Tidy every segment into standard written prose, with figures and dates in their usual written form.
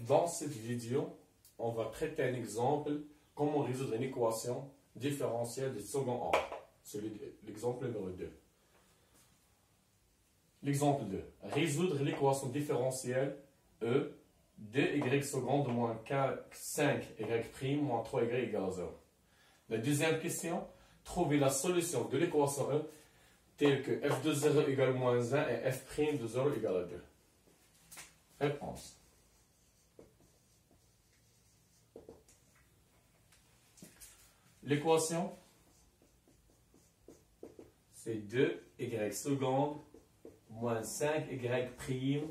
Dans cette vidéo, on va traiter un exemple, comment résoudre une équation différentielle de second ordre. C'est l'exemple numéro 2. L'exemple 2. Résoudre l'équation différentielle E 2y seconde moins 5y' moins 3y égale à 0. La deuxième question, trouver la solution de l'équation E telle que f de 0 égale moins 1 et f' de 0 égale à 2. Réponse. L'équation, c'est 2y seconde moins 5y'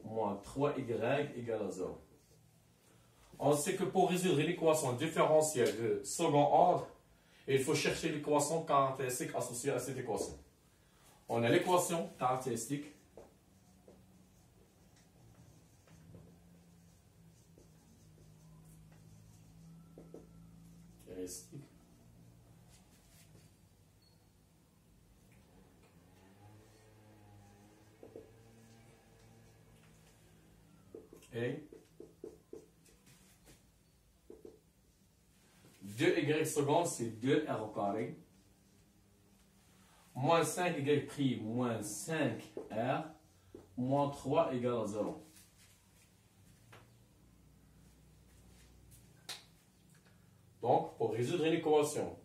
moins 3y égale à 0. On sait que pour résoudre l'équation différentielle de second ordre, il faut chercher l'équation caractéristique associée à cette équation. On a l'équation caractéristique et 2y seconde, c'est 2r au carré, moins 5y' moins 5r, moins 3 égale à 0. Donc, pour résoudre une équation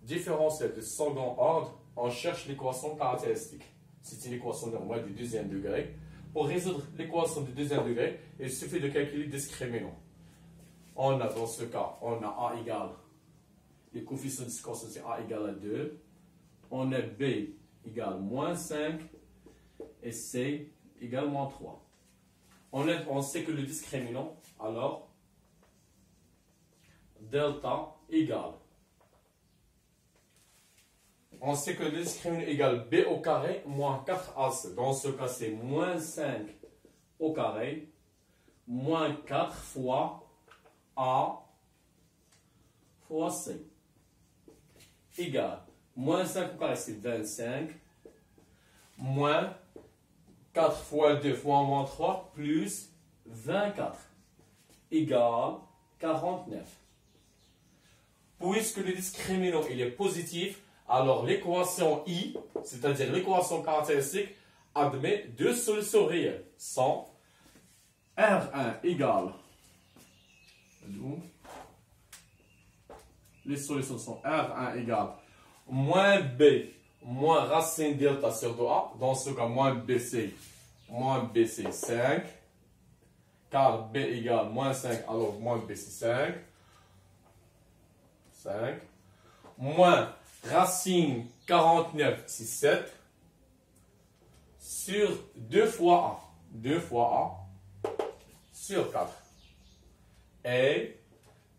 différentielle de second ordre, on cherche l'équation caractéristique. C'est une équation normale du deuxième degré. Pour résoudre l'équation du deuxième degré, il suffit de calculer le discriminant. On a dans ce cas, on a a égale, les coefficients de cette équation c'est a égale à 2. On a b égale moins 5 et c égale moins 3. On sait que le discriminant, alors, delta égale. On sait que le discriminant égale b au carré moins 4ac. Dans ce cas, c'est moins 5 au carré moins 4 fois a fois c égale moins 5 au carré, c'est 25, moins 4 fois 2 fois moins 3 plus 24 égale 49. Puisque le discriminant il est positif, alors l'équation I, c'est-à-dire l'équation caractéristique, admet deux solutions réelles. Sont R1 égale, donc, les solutions sont R1 égale moins B moins racine delta sur 2A. Dans ce cas, moins BC 5. Car B égale moins 5, alors moins BC 5. Moins racine 49, c'est 7. Sur 2 fois A. 2 fois A sur 4. Et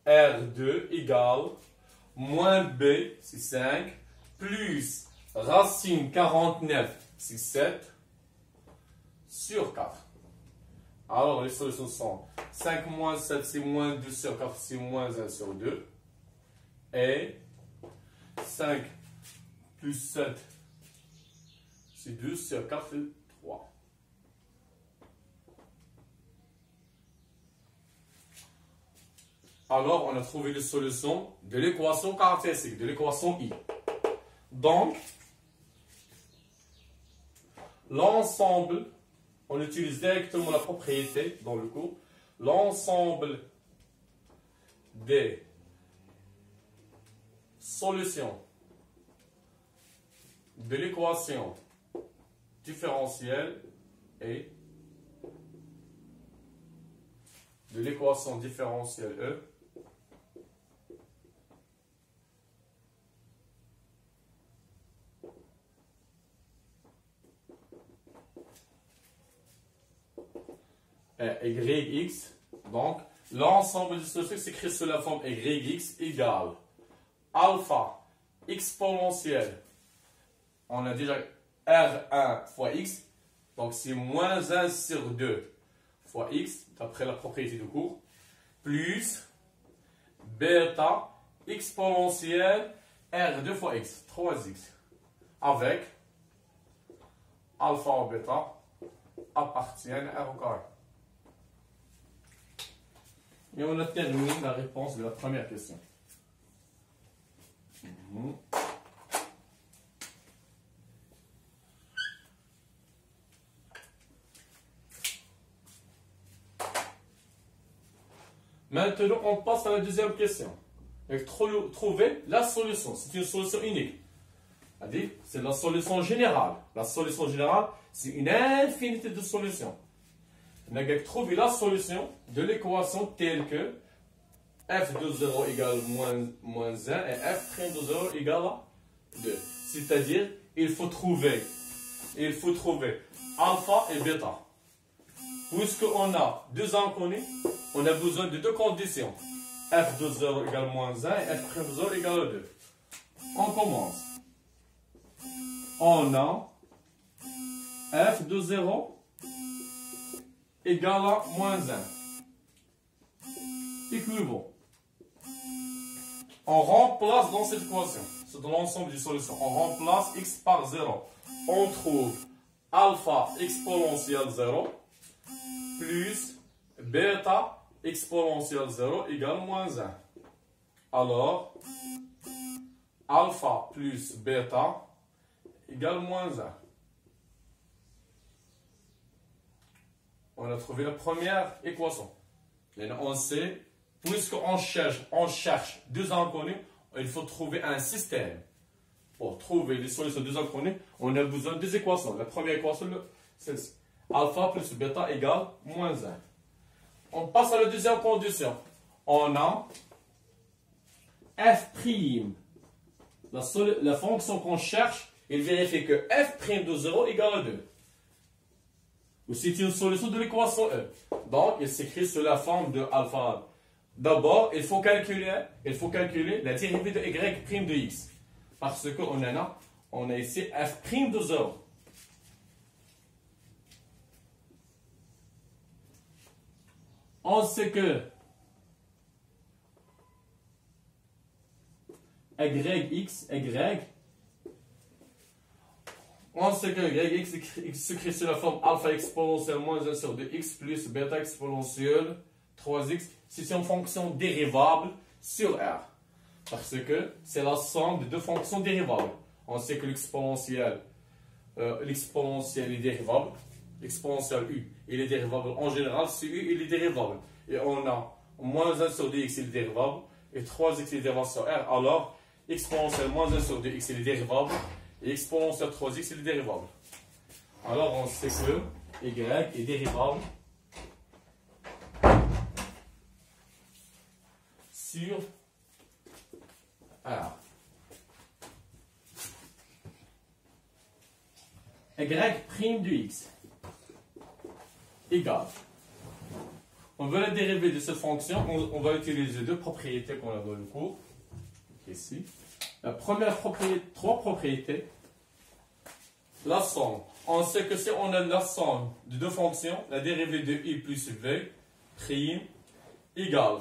R2 égale moins B, c'est 5, plus racine 49, c'est 7, sur 4. Alors les solutions sont 5 moins 7, c'est moins 2 sur 4, c'est moins 1 sur 2. Et 5 plus 7, c'est 2 sur 4, c'est 3. Alors, on a trouvé les solutions de l'équation caractéristique, de l'équation I. Donc, l'ensemble, on utilise directement la propriété dans le cours, l'ensemble des solutions de l'équation différentielle et de l'équation différentielle E YX. Donc, l'ensemble des solutions s'écrit sous la forme YX égale alpha exponentielle. On a déjà R1 fois X. Donc, c'est moins 1 sur 2 fois X, d'après la propriété du cours, plus bêta exponentielle R2 fois X, 3X, avec alpha ou bêta appartiennent à R au carré. Et on a terminé la réponse de la première question. Maintenant, on passe à la deuxième question. Trouver la solution. C'est une solution unique. C'est-à-dire, c'est la solution générale. La solution générale, c'est une infinité de solutions. On a trouvé la solution de l'équation telle que f de 0 égale moins 1 et f' de 0 égale à 2. C'est-à-dire, il faut trouver alpha et bêta. Puisqu'on a deux inconnus, on a besoin de deux conditions. F de 0 égale moins 1 et f' de 0 égale à 2. On commence. On a f de 0 égale à moins 1. Équivalent. On remplace dans cette équation, c'est dans l'ensemble des solutions, on remplace x par 0. On trouve alpha exponentielle 0 plus bêta exponentielle 0 égale moins 1. Alors, alpha plus bêta égale moins 1. On a trouvé la première équation. Et on sait, puisqu'on cherche deux inconnus, il faut trouver un système. Pour trouver les solutions des inconnus, on a besoin de deux équations. La première équation, c'est celle-ci. Alpha plus bêta égale moins 1. On passe à la deuxième condition. On a f'. La fonction qu'on cherche, il vérifie que f' de 0 égale à 2. C'est une solution de l'équation E. Donc, il s'écrit sous la forme de alpha. D'abord, il faut calculer la dérivée de y' de x. Parce qu'on a ici f' de 0. On sait que yx s'écrit sous la forme alpha exponentielle moins 1 sur 2x plus bêta exponentielle 3x. C'est une fonction dérivable sur R. Parce que c'est la somme de deux fonctions dérivables. On sait que l'exponentielle est dérivable. L'exponentielle u, il est dérivable. En général, c'est u, il est dérivable. Et on a moins 1 sur 2x, il est dérivable. Et 3x, il est dérivable sur R. Alors, exponentielle moins 1 sur 2x, il est dérivable. Et exponentielle 3x, il est dérivable. Alors, on sait que y est dérivable sur R. Y' de x égale. On veut la dérivée de cette fonction. On va utiliser deux propriétés qu'on a dans le cours. Ici. La première propriété, trois propriétés. La somme. On sait que si on a la somme de deux fonctions, la dérivée de i plus v prime égale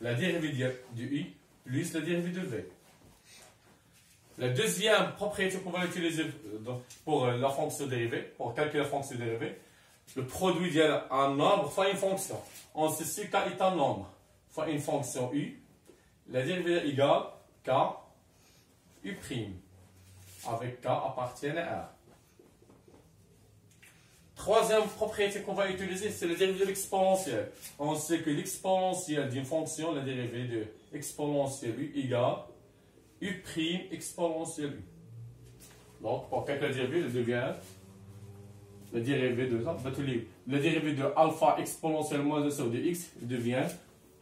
la dérivée de i plus la dérivée de v. La deuxième propriété qu'on va utiliser pour la fonction dérivée, pour calculer la fonction dérivée, le produit d'un nombre fois une fonction. On sait si k est un nombre fois une fonction u, la dérivée égale k u', avec k appartient à R. Troisième propriété qu'on va utiliser, c'est la dérivée de l'exponentielle. On sait que l'exponentielle d'une fonction, la dérivée de exponentielle u égale u' exponentielle u. Donc, pour calculer la dérivée, elle devient la dérivée de alpha exponentielle moins 1 sur 2x devient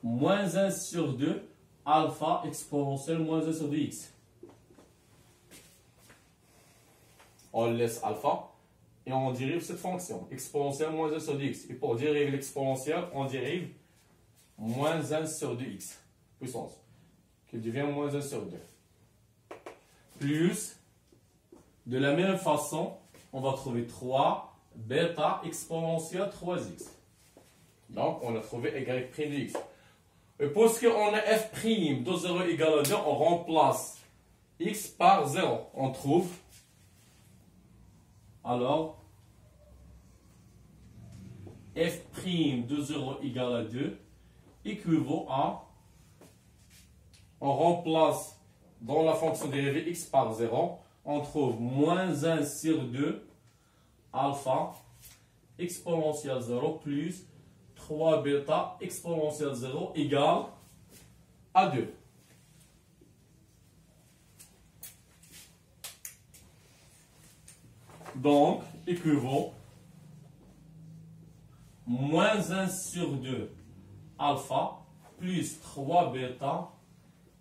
moins 1 sur 2 alpha exponentielle moins 1 sur 2x. On laisse alpha et on dérive cette fonction exponentielle moins 1 sur 2x. Et pour dériver l'exponentielle, on dérive moins 1 sur 2x puissance qui devient moins 1 sur 2. Plus, de la même façon, on va trouver 3 bêta exponentielle 3x. Donc, on a trouvé y' de x. Et puisqu'on a f' de 0 égale à 2, on remplace x par 0. On trouve, alors, f' de 0 égale à 2 équivaut à, on remplace dans la fonction dérivée x par 0, on trouve moins 1 sur 2 alpha exponentielle 0 plus 3 bêta exponentielle 0 égale à 2. Donc, équivaut moins 1 sur 2 alpha plus 3 bêta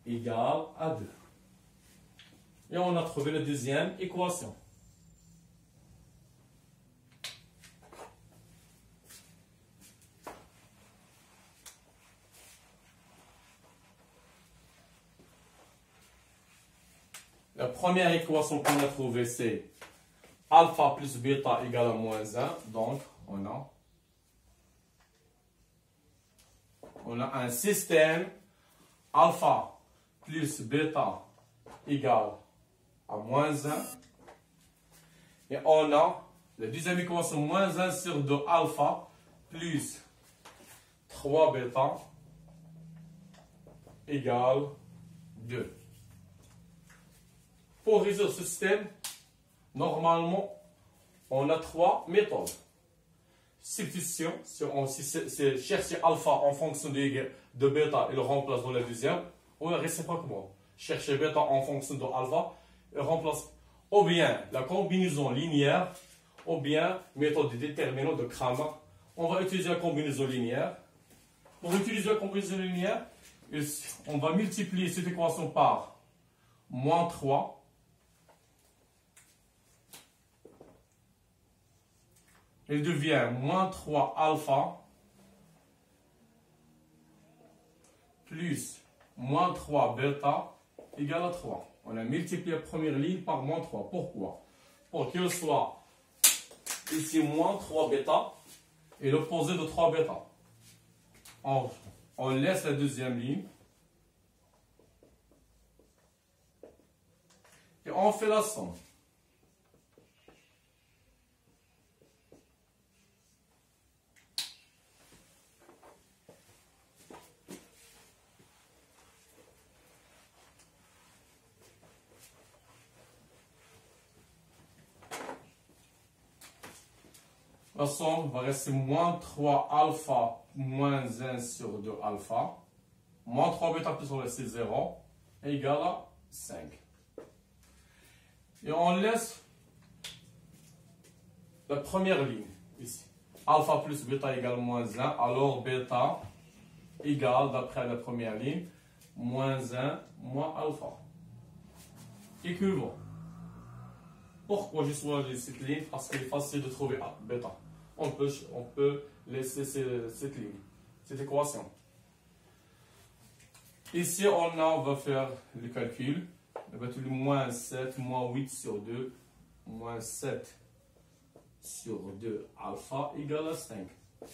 égale à 2. Et on a trouvé la deuxième équation. La première équation qu'on a trouvée, c'est alpha plus bêta égale à moins 1. Donc, on a un système alpha plus bêta égale à moins 1. Et on a la deuxième équation, moins 1 sur 2 alpha plus 3 bêta égale 2. Pour résoudre ce système, normalement, on a 3 méthodes. Substitution, si on cherche alpha en fonction de bêta et le remplace dans la deuxième, ou réciproquement, chercher bêta en fonction de alpha et remplace ou bien la combinaison linéaire, ou bien méthode de déterminant de Cramer. On va utiliser la combinaison linéaire. Pour utiliser la combinaison linéaire, on va multiplier cette équation par moins 3. Il devient moins 3 alpha plus moins 3 bêta égale à 3. On a multiplié la première ligne par moins 3. Pourquoi? Pour qu'il soit ici moins 3 bêta et l'opposé de 3 bêta. On laisse la deuxième ligne. Et on fait la somme. La somme va rester moins 3 alpha moins 1 sur 2 alpha. Moins 3 bêta plus on laisse 0 égale à 5. Et on laisse la première ligne ici. Alpha plus bêta égale moins 1. Alors bêta égale, d'après la première ligne, moins 1 moins alpha. Équivalent. Pourquoi j'ai choisi cette ligne? Parce qu'il est facile de trouver bêta. On peut laisser cette ligne, cette équation. Ici, on va faire le calcul. On va utiliser moins 7, moins 8 sur 2, moins 7 sur 2 alpha égale à 5. Et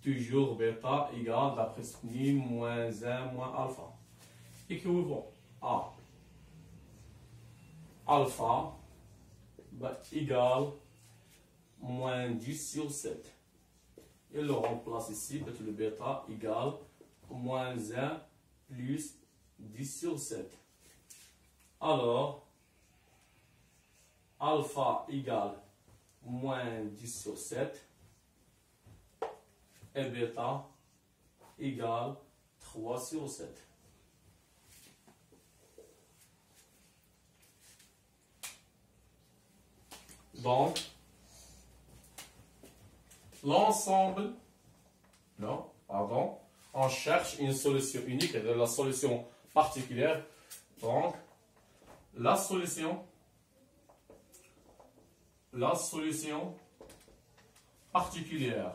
toujours bêta égale, d'après cette ligne, moins 1 moins alpha. Équivalent à alpha égale moins 10 sur 7. Et le remplace ici, le bêta égale moins 1 plus 10 sur 7. Alors, alpha égale moins 10 sur 7 et bêta égale 3 sur 7. Donc, l'ensemble, on cherche une solution unique et de la solution particulière. Donc, la solution particulière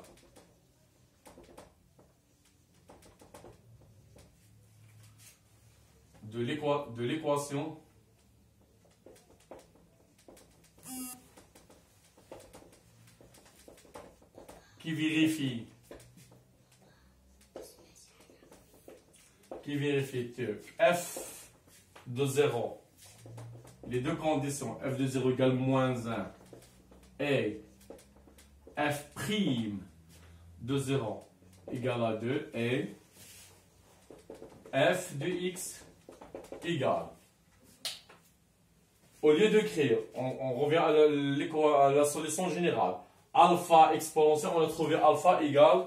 de l'équation qui vérifie que f de 0, les deux conditions, f de 0 égale moins 1 et f' de 0 égale à 2 et f de x égale. Au lieu de créer, on revient à la solution générale. Alpha exponentielle, on a trouvé alpha égale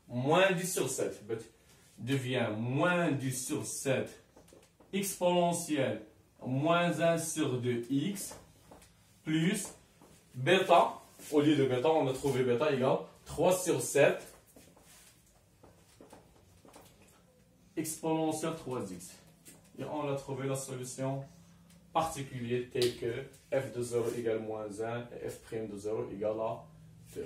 moins 10 sur 7. Devient moins 10 sur 7 exponentielle moins 1 sur 2x plus bêta. Au lieu de bêta, on a trouvé bêta égale 3 sur 7 exponentielle 3x. Et on a trouvé la solution particulière telle que f de 0 égale moins 1 et f' de 0 égale à 2.